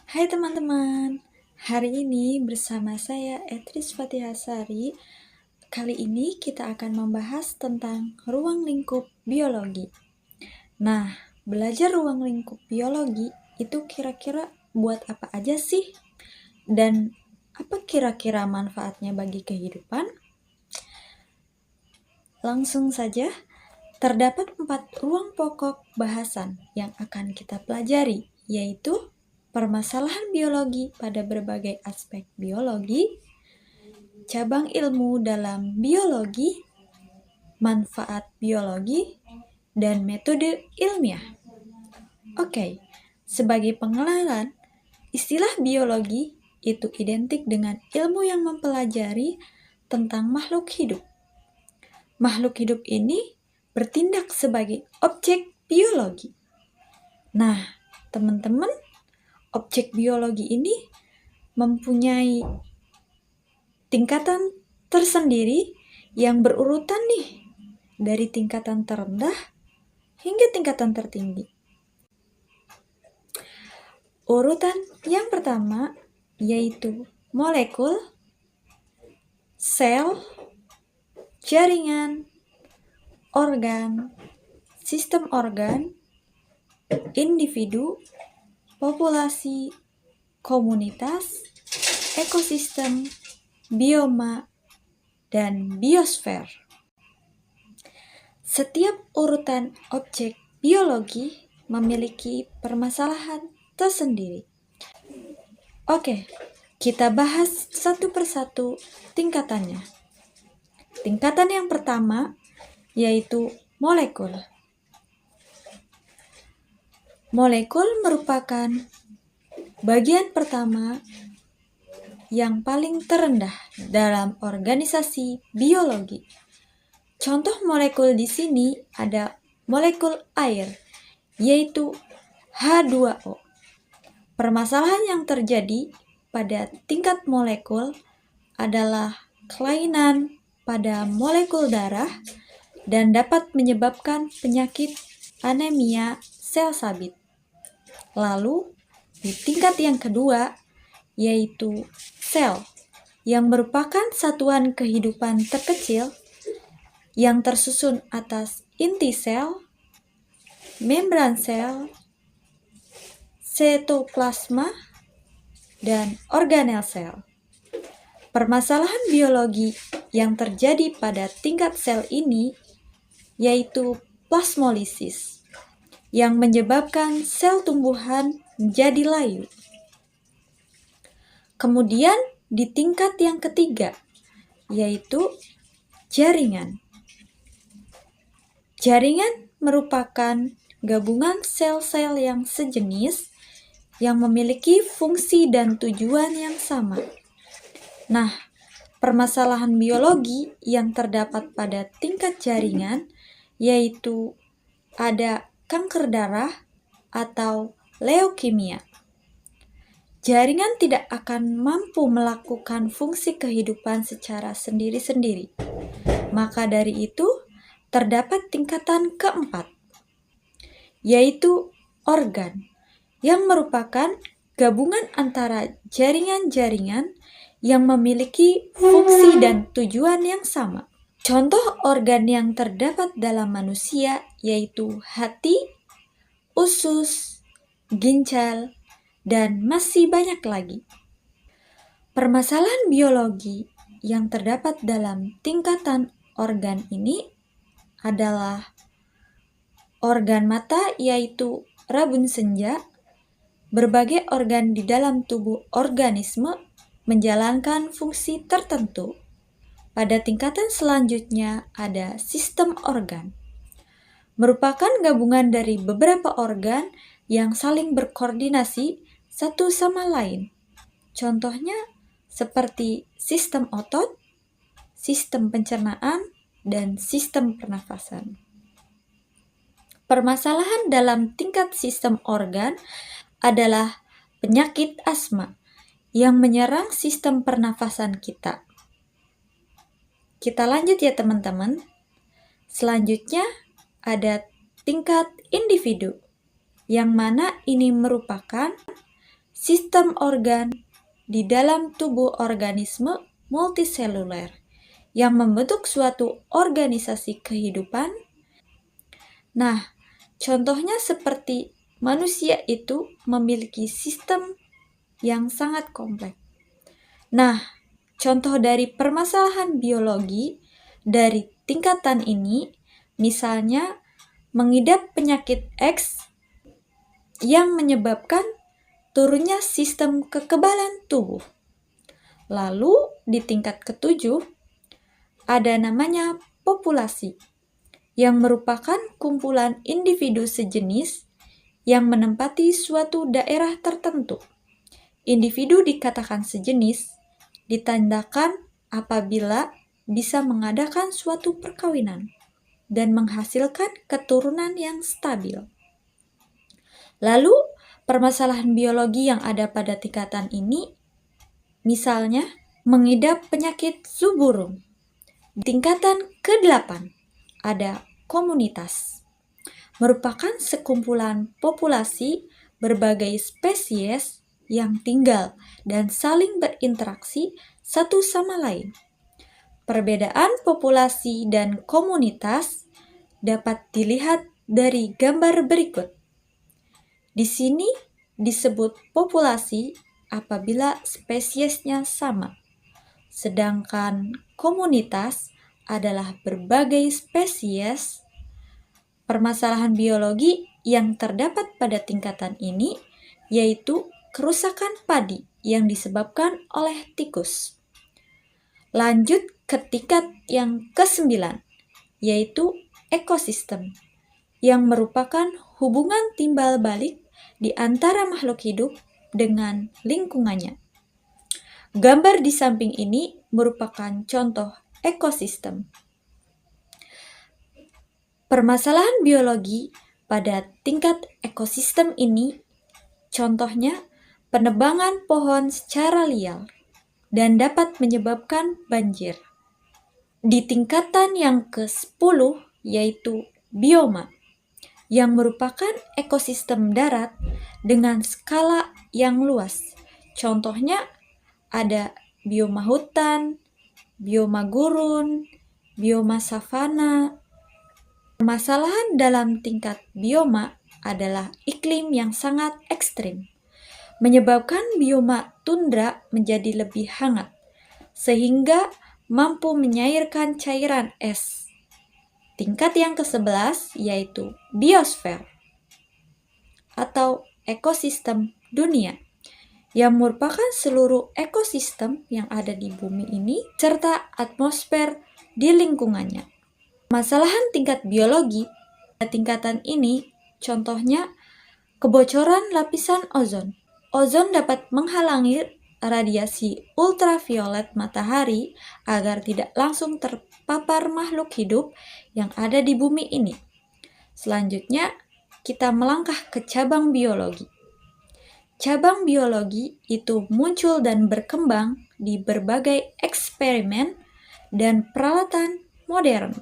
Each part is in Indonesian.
Hai teman-teman, hari ini bersama saya Etris Fatihasari. Kali ini kita akan membahas tentang ruang lingkup biologi. Nah, belajar ruang lingkup biologi itu kira-kira buat apa aja sih? Dan apa kira-kira manfaatnya bagi kehidupan? Langsung saja, terdapat 4 ruang pokok bahasan yang akan kita pelajari, yaitu permasalahan biologi pada berbagai aspek biologi, cabang ilmu dalam biologi, manfaat biologi, dan metode ilmiah. Oke, sebagai pengenalan, istilah biologi itu identik dengan ilmu yang mempelajari tentang makhluk hidup. Makhluk hidup ini bertindak sebagai objek biologi. Nah, teman-teman, objek biologi ini mempunyai tingkatan tersendiri yang berurutan nih, dari tingkatan terendah hingga tingkatan tertinggi. Urutan yang pertama yaitu molekul, sel, jaringan, organ, sistem organ, individu, populasi, komunitas, ekosistem, bioma, dan biosfer. Setiap urutan objek biologi memiliki permasalahan tersendiri. Oke, kita bahas satu persatu tingkatannya. Tingkatan yang pertama yaitu molekul. Molekul merupakan bagian pertama yang paling terendah dalam organisasi biologi. Contoh molekul di sini ada molekul air, yaitu H2O. Permasalahan yang terjadi pada tingkat molekul adalah kelainan pada molekul darah dan dapat menyebabkan penyakit anemia sel sabit. Lalu, di tingkat yang kedua, yaitu sel, yang merupakan satuan kehidupan terkecil yang tersusun atas inti sel, membran sel, sitoplasma, dan organel sel. Permasalahan biologi yang terjadi pada tingkat sel ini yaitu plasmolisis, yang menyebabkan sel tumbuhan menjadi layu. Kemudian di tingkat yang ketiga yaitu jaringan. Jaringan merupakan gabungan sel-sel yang sejenis yang memiliki fungsi dan tujuan yang sama. Nah, permasalahan biologi yang terdapat pada tingkat jaringan yaitu ada kanker darah atau leukemia. Jaringan tidak akan mampu melakukan fungsi kehidupan secara sendiri-sendiri. Maka dari itu, terdapat tingkatan keempat, yaitu organ, yang merupakan gabungan antara jaringan-jaringan yang memiliki fungsi dan tujuan yang sama. Contoh organ yang terdapat dalam manusia yaitu hati, usus, ginjal, dan masih banyak lagi. Permasalahan biologi yang terdapat dalam tingkatan organ ini adalah organ mata yaitu rabun senja. Berbagai organ di dalam tubuh organisme menjalankan fungsi tertentu. Pada tingkatan selanjutnya ada sistem organ. Merupakan gabungan dari beberapa organ yang saling berkoordinasi satu sama lain. Contohnya seperti sistem otot, sistem pencernaan, dan sistem pernafasan. Permasalahan dalam tingkat sistem organ adalah penyakit asma yang menyerang sistem pernafasan kita. Kita lanjut ya teman-teman. Selanjutnya ada tingkat individu, yang mana ini merupakan sistem organ di dalam tubuh organisme multiseluler yang membentuk suatu organisasi kehidupan. Nah, contohnya seperti manusia itu memiliki sistem yang sangat kompleks. Nah, contoh dari permasalahan biologi dari tingkatan ini, misalnya mengidap penyakit X yang menyebabkan turunnya sistem kekebalan tubuh. Lalu di tingkat ketujuh, ada namanya populasi, yang merupakan kumpulan individu sejenis yang menempati suatu daerah tertentu. Individu dikatakan sejenis ditandakan apabila bisa mengadakan suatu perkawinan dan menghasilkan keturunan yang stabil. Lalu, permasalahan biologi yang ada pada tingkatan ini, misalnya mengidap penyakit flu burung. Di tingkatan ke-8 ada komunitas, merupakan sekumpulan populasi berbagai spesies yang tinggal dan saling berinteraksi satu sama lain. Perbedaan populasi dan komunitas dapat dilihat dari gambar berikut. Di sini disebut populasi apabila spesiesnya sama, sedangkan komunitas adalah berbagai spesies. Permasalahan biologi yang terdapat pada tingkatan ini yaitu kerusakan padi yang disebabkan oleh tikus. Lanjut ke tingkat yang ke-9, yaitu ekosistem, yang merupakan hubungan timbal balik di antara makhluk hidup dengan lingkungannya. Gambar di samping ini merupakan contoh ekosistem. Permasalahan biologi pada tingkat ekosistem ini, contohnya penebangan pohon secara liar dan dapat menyebabkan banjir. Di tingkatan yang ke-10 yaitu bioma, yang merupakan ekosistem darat dengan skala yang luas. Contohnya ada bioma hutan, bioma gurun, bioma savana. Permasalahan dalam tingkat bioma adalah iklim yang sangat ekstrim, menyebabkan bioma tundra menjadi lebih hangat, sehingga mampu menyairkan cairan es. Tingkat yang ke-11 yaitu biosfer atau ekosistem dunia, yang merupakan seluruh ekosistem yang ada di bumi ini serta atmosfer di lingkungannya. Masalahan tingkat biologi pada tingkatan ini contohnya kebocoran lapisan ozon. Ozon dapat menghalangi radiasi ultraviolet matahari agar tidak langsung terpapar makhluk hidup yang ada di bumi ini. Selanjutnya, kita melangkah ke cabang biologi. Cabang biologi itu muncul dan berkembang di berbagai eksperimen dan peralatan modern,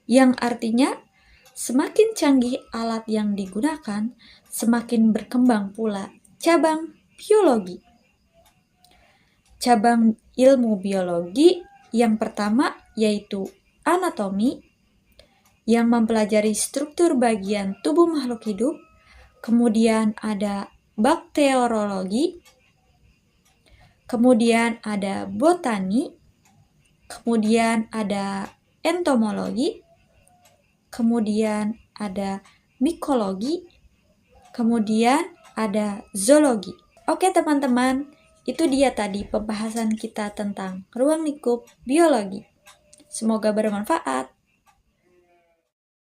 yang artinya semakin canggih alat yang digunakan, semakin berkembang pula cabang biologi. Cabang ilmu biologi yang pertama yaitu anatomi, yang mempelajari struktur bagian tubuh makhluk hidup. Kemudian ada bakteriologi, kemudian ada botani, kemudian ada entomologi, kemudian ada mikologi, kemudian ada zoologi. Oke teman-teman, itu dia tadi pembahasan kita tentang ruang lingkup biologi. Semoga bermanfaat.